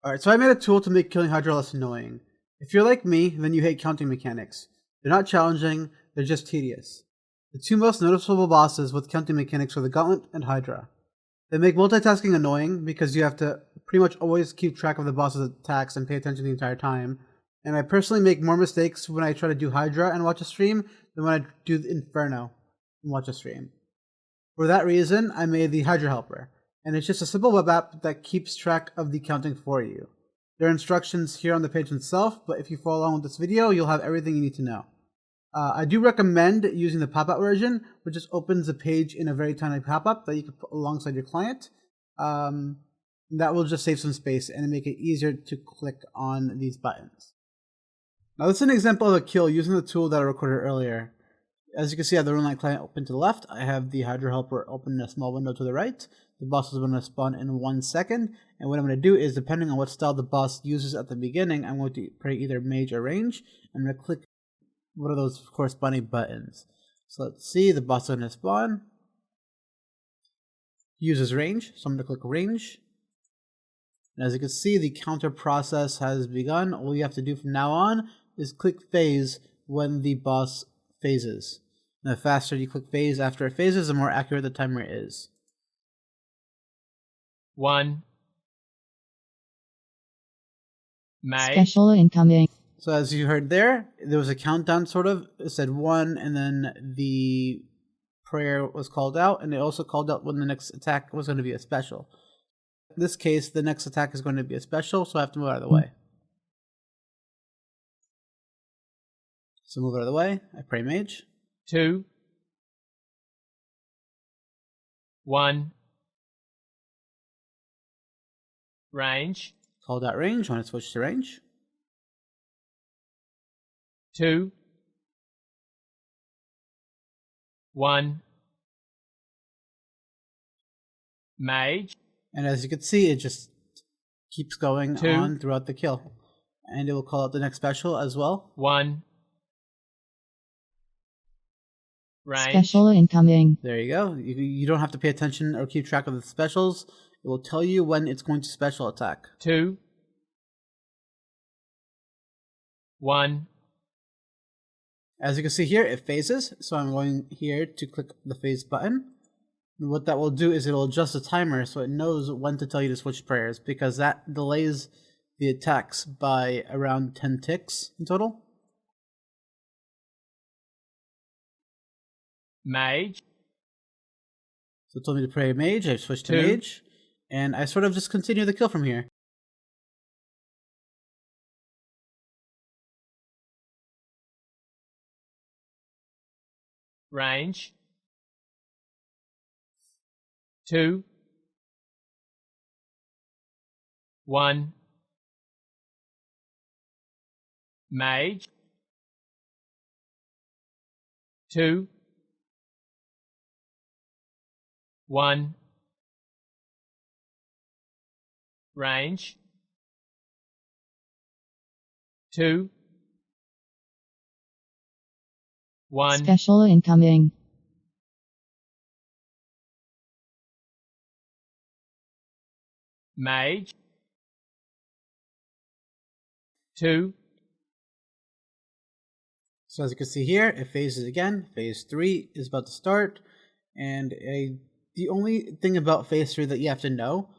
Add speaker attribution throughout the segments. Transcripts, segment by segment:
Speaker 1: Alright, so I made a tool to make killing Hydra less annoying. If you're like me, then you hate counting mechanics. They're not challenging, they're just tedious. The two most noticeable bosses with counting mechanics are the Gauntlet and Hydra. They make multitasking annoying because you have to pretty much always keep track of the boss's attacks and pay attention the entire time. And I personally make more mistakes when I try to do Hydra and watch a stream than when I do Inferno and watch a stream. For that reason, I made the Hydra helper, and it's just a simple web app that keeps track of the counting for you. There are instructions here on the page itself, but if you follow along with this video, you'll have everything you need to know. I do recommend using the pop-out version, which just opens the page in a very tiny pop-up that you can put alongside your client. That will just save some space and make it easier to click on these buttons. Now this is an example of a kill using the tool that I recorded earlier. As you can see, I have the Runelight client open to the left. I have the Hydra helper open in a small window to the right. The boss is going to spawn in 1 second. And what I'm going to do is, depending on what style the boss uses at the beginning, I'm going to pray either mage or range. I'm going to click one of those corresponding buttons. So let's see, the boss is going to spawn. Uses range, so I'm going to click range. And as you can see, the counter process has begun. All you have to do from now on is click phase when the boss phases. And the faster you click phase after it phases, the more accurate the timer is.
Speaker 2: 1 May.
Speaker 3: Special incoming.
Speaker 1: So as you heard there was a countdown sort of. It said 1 and then the prayer was called out, and it also called out when the next attack was going to be a special. In this case, the next attack is going to be a special, so I have to move out of the way. So move out of the way, I pray mage.
Speaker 2: 2 1 Range.
Speaker 1: Called out range, want to switch to range.
Speaker 2: 2 1 Mage.
Speaker 1: And as you can see, it just keeps going
Speaker 2: 2
Speaker 1: on throughout the kill. And it will call out the next special as well.
Speaker 2: 1 Range.
Speaker 3: Special incoming.
Speaker 1: There you go. You don't have to pay attention or keep track of the specials. It will tell you when it's going to special attack.
Speaker 2: 2 1
Speaker 1: As you can see here, it phases. So I'm going here to click the phase button. And what that will do is it will adjust the timer so it knows when to tell you to switch prayers, because that delays the attacks by around 10 ticks in total.
Speaker 2: Mage.
Speaker 1: So it told me to pray mage, I switched to
Speaker 2: 2
Speaker 1: mage, and I sort of just continue the kill from here.
Speaker 2: Range. 2 1 Mage. 2 1 Range. 2 1
Speaker 3: Special incoming.
Speaker 2: Mage. 2
Speaker 1: So as you can see here, it phases again. Phase 3 is about to start. And the only thing about phase 3 that you have to know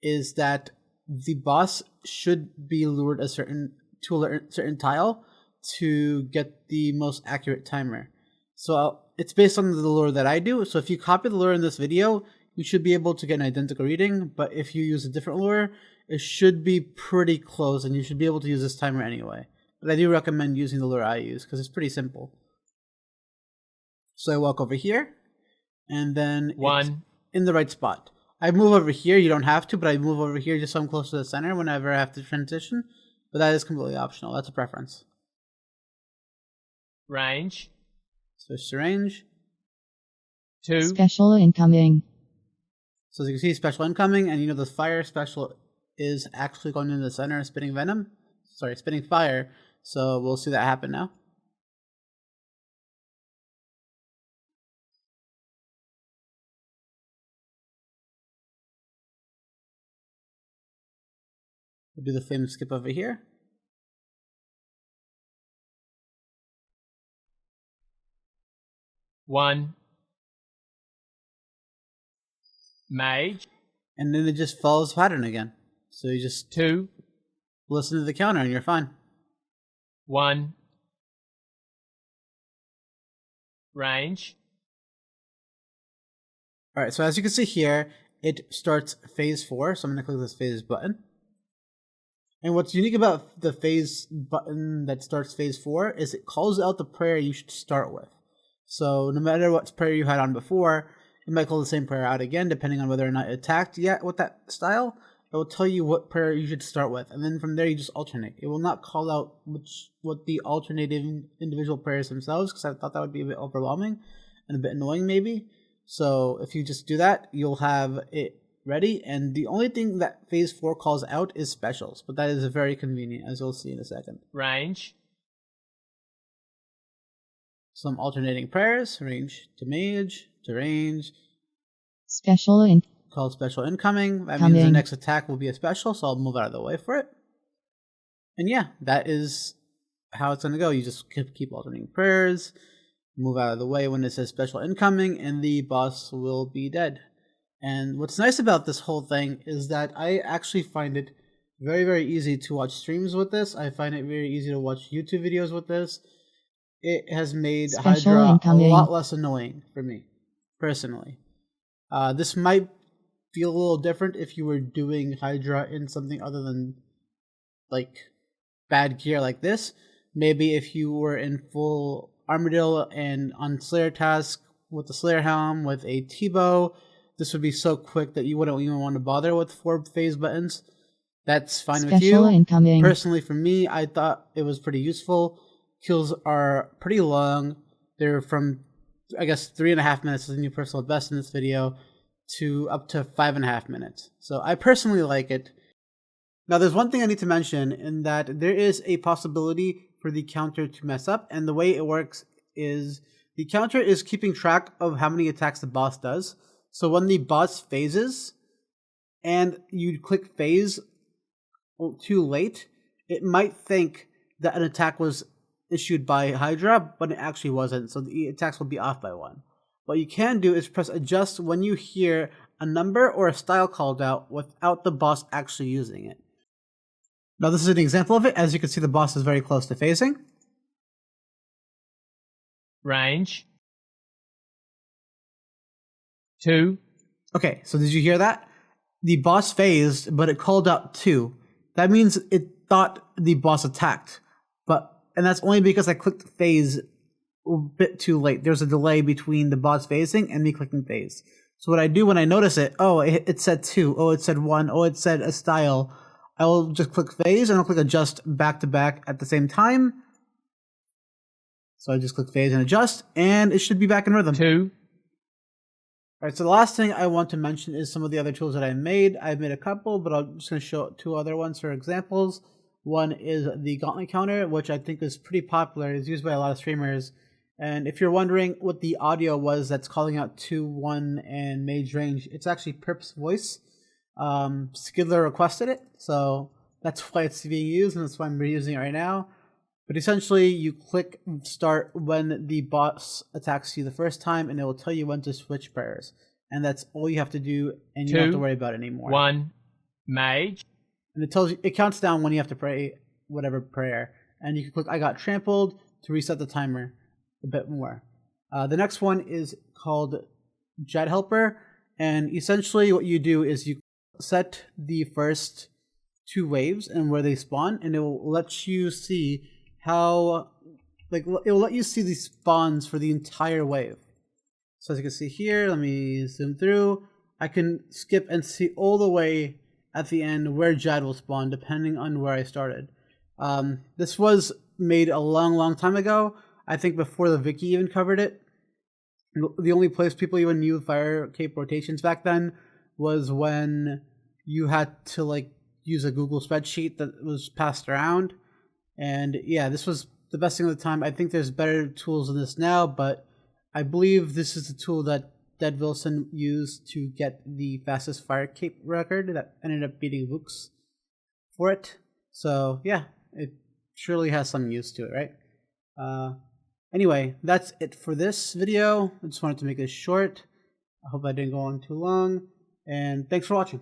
Speaker 1: is that the boss should be lured to a certain tile to get the most accurate timer. So it's based on the lure that I do. So if you copy the lure in this video, you should be able to get an identical reading. But if you use a different lure, it should be pretty close, and you should be able to use this timer anyway. But I do recommend using the lure I use because it's pretty simple. So I walk over here, and then
Speaker 2: 1
Speaker 1: it's in the right spot. I move over here, you don't have to, but I move over here just so I'm close to the center whenever I have to transition. But that is completely optional, that's a preference.
Speaker 2: Range.
Speaker 1: Switch to range.
Speaker 2: 2
Speaker 3: Special incoming.
Speaker 1: So as you can see, special incoming, and you know the fire special is actually going into the center, spitting fire. So we'll see that happen now. We'll do the flame skip over here.
Speaker 2: One. Mage.
Speaker 1: And then it just follows pattern again. So you just
Speaker 2: 2.
Speaker 1: listen to the counter and you're fine.
Speaker 2: 1. Range.
Speaker 1: Alright, so as you can see here, it starts phase 4. So I'm going to click this phase button. And what's unique about the phase button that starts phase 4 is it calls out the prayer you should start with. So no matter what prayer you had on before, it might call the same prayer out again, depending on whether or not it attacked yet with that style. It will tell you what prayer you should start with, and then from there you just alternate. It will not call out what the alternating individual prayers themselves, because I thought that would be a bit overwhelming and a bit annoying maybe. So if you just do that, you'll have it ready, and the only thing that phase 4 calls out is specials, but that is very convenient, as you'll see in a second.
Speaker 2: Range.
Speaker 1: Some alternating prayers, range to mage, to range.
Speaker 3: Special in
Speaker 1: Called special incoming. That
Speaker 3: Coming.
Speaker 1: means the next attack will be a special, so I'll move out of the way for it. And yeah, that is how it's going to go. You just keep alternating prayers, move out of the way when it says special incoming, and the boss will be dead. And what's nice about this whole thing is that I actually find it very, very easy to watch streams with this. I find it very easy to watch YouTube videos with this. It has made
Speaker 3: Special
Speaker 1: Hydra
Speaker 3: incoming.
Speaker 1: a lot less annoying for me, personally. This might feel a little different if you were doing Hydra in something other than like bad gear like this. Maybe if you were in full Armadillo and on Slayer task with the Slayer helm with a T-bow, this would be so quick that you wouldn't even want to bother with 4 phase buttons. That's fine with you.
Speaker 3: Special incoming.
Speaker 1: Personally, for me, I thought it was pretty useful. Kills are pretty long. They're from, I guess, 3.5 minutes is the new personal best in this video, to up to 5.5 minutes. So I personally like it. Now there's one thing I need to mention, in that there is a possibility for the counter to mess up, and the way it works is the counter is keeping track of how many attacks the boss does. So when the boss phases and you click phase too late, it might think that an attack was issued by Hydra, but it actually wasn't, so the attacks will be off by 1. What you can do is press adjust when you hear a number or a style called out without the boss actually using it. Now this is an example of it. As you can see, the boss is very close to phasing.
Speaker 2: Range. 2.
Speaker 1: Okay, so did you hear that? The boss phased, but it called out 2. That means it thought the boss attacked, and that's only because I clicked phase a bit too late. There's a delay between the boss phasing and me clicking phase. So what I do when I notice it, oh, it said 2, oh, it said 1, oh, it said a style, I will just click phase and I'll click adjust back to back at the same time. So I just click phase and adjust, and it should be back in rhythm.
Speaker 2: 2.
Speaker 1: Alright, so the last thing I want to mention is some of the other tools that I made. I've made a couple, but I'm just going to show 2 other ones for examples. One is the gauntlet counter, which I think is pretty popular. It's used by a lot of streamers. And if you're wondering what the audio was that's calling out 2, 1, and mage range, it's actually Perp's voice. Skidler requested it, so that's why it's being used, and that's why I'm reusing it right now. But essentially, you click start when the boss attacks you the first time, and it will tell you when to switch prayers. And that's all you have to do, and you don't have to worry about it anymore.
Speaker 2: 1. Mage.
Speaker 1: And it tells you, it counts down when you have to pray whatever prayer. And you can click I got trampled to reset the timer a bit more. The next one is called Jet Helper. And essentially what you do is you set the first 2 waves and where they spawn, and it will let you see how, it will let you see the spawns for the entire wave. So as you can see here, let me zoom through. I can skip and see all the way at the end where Jad will spawn, depending on where I started. This was made a long time ago. I think before the Wiki even covered it. The only place people even knew fire cape rotations back then was when you had to use a Google spreadsheet that was passed around. And yeah, this was the best thing at the time. I think there's better tools than this now, but I believe this is the tool that Dead Wilson used to get the fastest fire cape record that ended up beating Vooks for it. So yeah, it surely has some use to it, right? Anyway, that's it for this video. I just wanted to make this short. I hope I didn't go on too long, and thanks for watching.